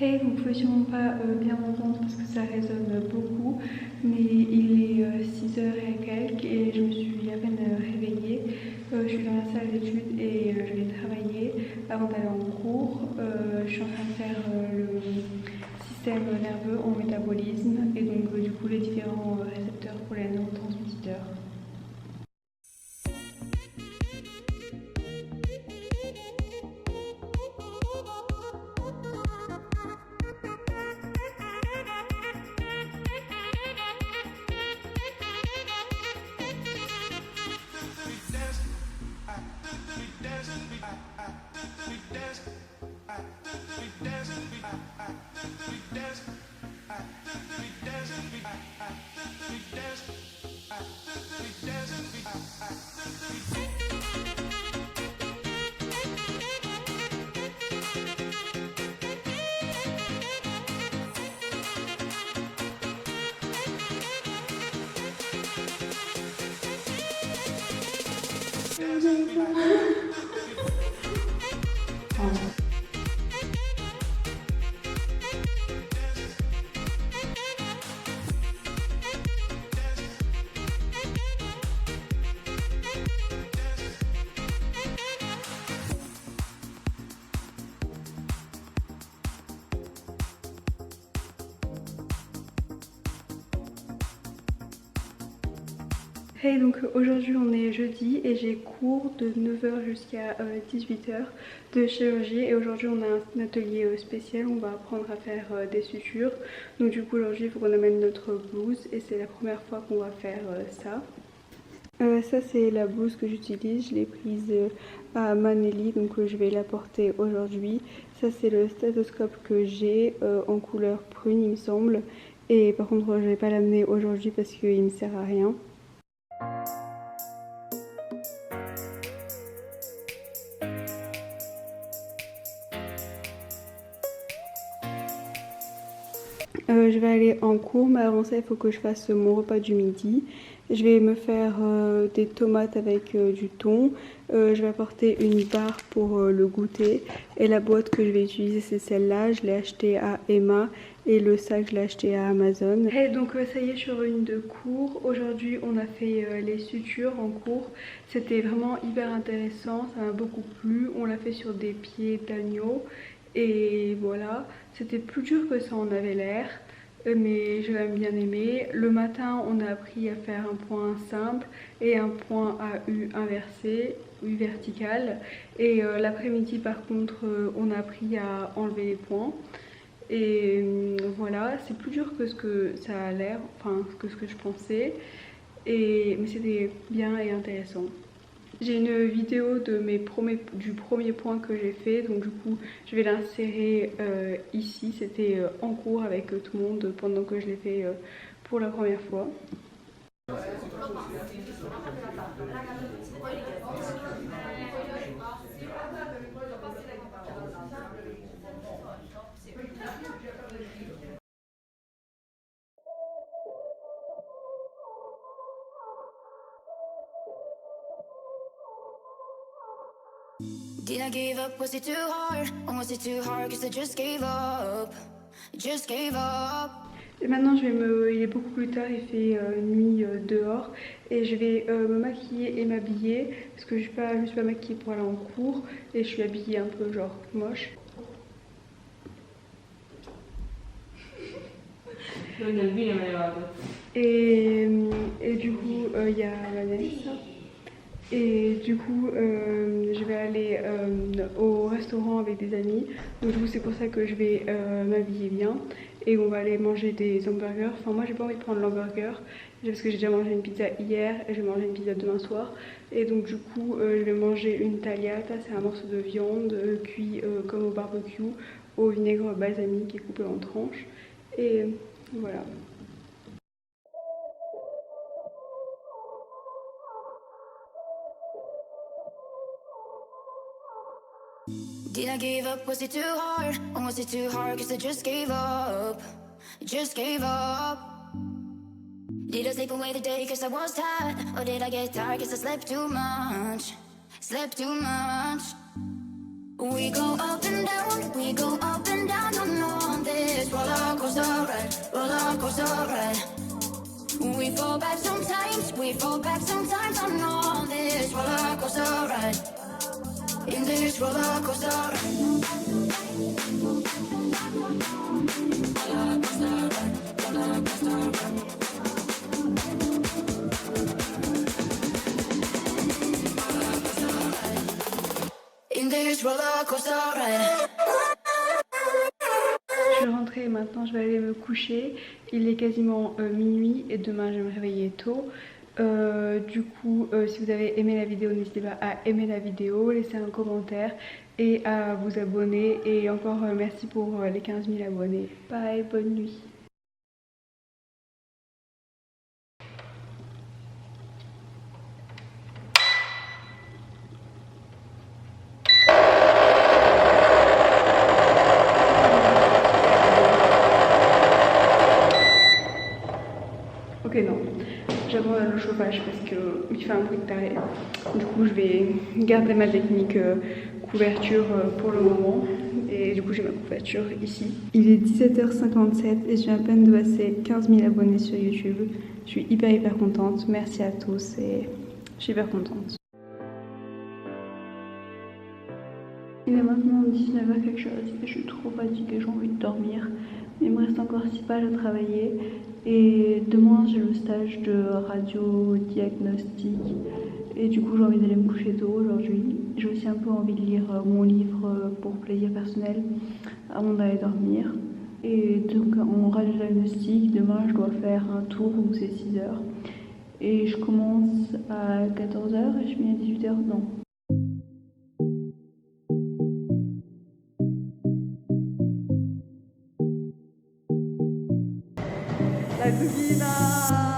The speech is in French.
Hey, vous pouvez sûrement pas bien m'entendre parce que ça résonne beaucoup, mais il est 6 heures et quelques et je me suis à peine réveillée. Je suis dans la salle d'études et je vais travailler avant d'aller en cours. Je suis en train de faire le système nerveux en métabolisme et donc du coup les différents récepteurs pour les neurotransmetteurs. Hey, donc aujourd'hui on est jeudi et j'ai cours de 9 heures jusqu'à 18 heures de chirurgie et aujourd'hui on a un atelier spécial, on va apprendre à faire des sutures. Donc du coup aujourd'hui il faut qu'on amène notre blouse et c'est la première fois qu'on va faire ça. Ça c'est la blouse que j'utilise, je l'ai prise à Maneli donc je vais la porter aujourd'hui. Ça c'est le stéthoscope que j'ai en couleur prune il me semble, et par contre je vais pas l'amener aujourd'hui parce qu'il me sert à rien. Je vais aller en cours, mais avant ça il faut que je fasse mon repas du midi. Je vais me faire des tomates avec du thon. Je vais apporter une barre pour le goûter. Et la boîte que je vais utiliser c'est celle-là. Je l'ai achetée à Emma et le sac je l'ai acheté à Amazon. Et donc ça y est, je suis revenue de cours. Aujourd'hui on a fait les sutures en cours. C'était vraiment hyper intéressant, ça m'a beaucoup plu. On l'a fait sur des pieds d'agneau. Et voilà, c'était plus dur que ça en avait l'air, mais je l'ai bien aimé. Le matin, on a appris à faire un point simple et un point à U inversé, U vertical. Et l'après-midi, par contre, on a appris à enlever les points. Et voilà, c'est plus dur que ce que ça a l'air, enfin que ce que je pensais. Mais c'était bien et intéressant. J'ai une vidéo de du premier point que j'ai fait, donc du coup je vais l'insérer ici. C'était en cours avec tout le monde pendant que je l'ai fait pour la première fois. Did I give up? Was it too hard? Or was it too hard cause I just gave up? Just gave up. Et maintenant il est beaucoup plus tard, il fait nuit dehors et je vais me maquiller et m'habiller parce que je me suis pas maquillée pour aller en cours et je suis habillée un peu genre moche. Et du coup il y a Vanessa. Et du coup, je vais aller au restaurant avec des amis. Donc du coup, c'est pour ça que je vais m'habiller bien. Et on va aller manger des hamburgers. Enfin, moi, j'ai pas envie de prendre l'hamburger parce que j'ai déjà mangé une pizza hier et je vais manger une pizza demain soir. Et donc du coup, je vais manger une tagliata. C'est un morceau de viande cuit comme au barbecue au vinaigre balsamique et coupé en tranches. Et voilà. Did I give up? Was it too hard? Or was it too hard cause I just gave up? Just gave up. Did I sleep away the day cause I was tired? Or did I get tired cause I slept too much? Slept too much. We go up and down, we go up and down, no more. roller coaster ride, roller coaster ride. We fall back sometimes, we fall back sometimes. I'm on this roller coaster ride, in this roller coaster ride. Roller coaster ride, roller coaster ride. In this roller coaster ride. Je suis rentrée et maintenant je vais aller me coucher. Il est quasiment minuit et demain je vais me réveiller tôt. Du coup, si vous avez aimé la vidéo, n'hésitez pas à aimer la vidéo, laisser un commentaire et à vous abonner. Et encore merci pour les 15 000 abonnés. Bye, bonne nuit. Ok, non, j'abandonne le chauffage parce qu'il fait un bruit de taré. Du coup, je vais garder ma technique couverture pour le moment. Et du coup, j'ai ma couverture ici. Il est 17h57 et je viens à peine de passer 15 000 abonnés sur YouTube. Je suis hyper contente. Merci à tous et je suis hyper contente. Il est maintenant 19h quelque chose et je suis trop fatiguée, j'ai envie de dormir. Il me reste encore 6 pages à travailler et demain j'ai le stage de radiodiagnostic et du coup j'ai envie d'aller me coucher tôt aujourd'hui. J'ai aussi un peu envie de lire mon livre pour plaisir personnel avant d'aller dormir. Et donc en radiodiagnostic, demain je dois faire un tour où c'est 6h et je commence à 14h et je finis à 18h, non. La cugina!